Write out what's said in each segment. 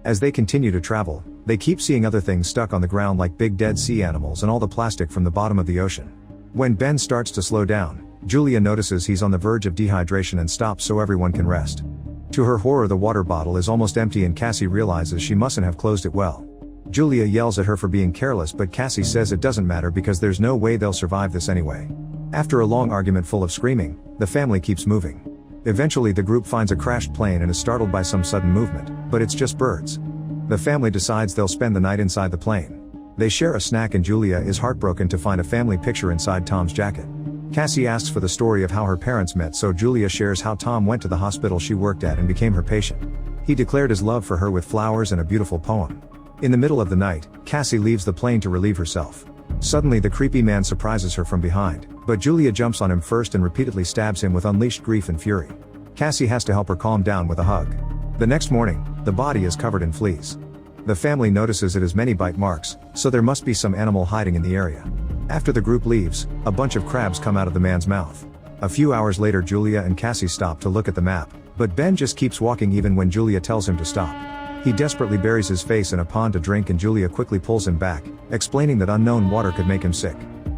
As they continue to travel, they keep seeing other things stuck on the ground like big dead sea animals and all the plastic from the bottom of the ocean. When Ben starts to slow down, Julia notices he's on the verge of dehydration and stops so everyone can rest. To her horror, the water bottle is almost empty and Cassie realizes she mustn't have closed it well. Julia yells at her for being careless, but Cassie says it doesn't matter because there's no way they'll survive this anyway. After a long argument full of screaming, the family keeps moving. Eventually the group finds a crashed plane and is startled by some sudden movement, but it's just birds. The family decides they'll spend the night inside the plane. They share a snack and Julia is heartbroken to find a family picture inside Tom's jacket. Cassie asks for the story of how her parents met, so Julia shares how Tom went to the hospital she worked at and became her patient. He declared his love for her with flowers and a beautiful poem. In the middle of the night, Cassie leaves the plane to relieve herself. Suddenly the creepy man surprises her from behind, but Julia jumps on him first and repeatedly stabs him with unleashed grief and fury. Cassie has to help her calm down with a hug. The next morning, the body is covered in fleas. The family notices it has many bite marks, so there must be some animal hiding in the area. After the group leaves, a bunch of crabs come out of the man's mouth. A few hours later, Julia and Cassie stop to look at the map, but Ben just keeps walking even when Julia tells him to stop. He desperately buries his face in a pond to drink and Julia quickly pulls him back, explaining that unknown water could make him sick.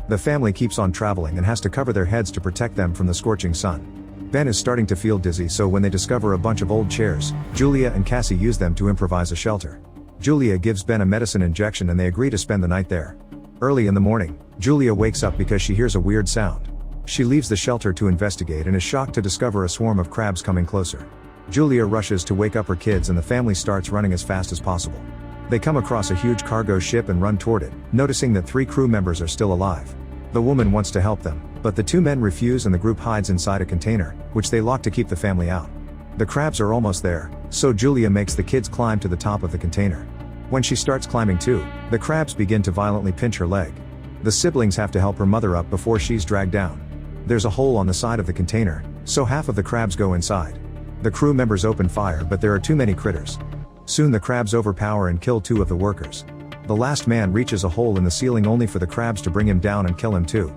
The family keeps on traveling and has to cover their heads to protect them from the scorching sun. Ben is starting to feel dizzy, so when they discover a bunch of old chairs, Julia and Cassie use them to improvise a shelter. Julia gives Ben a medicine injection and they agree to spend the night there. Early in the morning, Julia wakes up because she hears a weird sound. She leaves the shelter to investigate and is shocked to discover a swarm of crabs coming closer. Julia rushes to wake up her kids and the family starts running as fast as possible. They come across a huge cargo ship and run toward it, noticing that 3 crew members are still alive. The woman wants to help them, but the 2 men refuse and the group hides inside a container, which they lock to keep the family out. The crabs are almost there, so Julia makes the kids climb to the top of the container. When she starts climbing too, the crabs begin to violently pinch her leg. The siblings have to help her mother up before she's dragged down. There's a hole on the side of the container, so half of the crabs go inside. The crew members open fire, but there are too many critters. Soon the crabs overpower and kill 2 of the workers. The last man reaches a hole in the ceiling only for the crabs to bring him down and kill him too.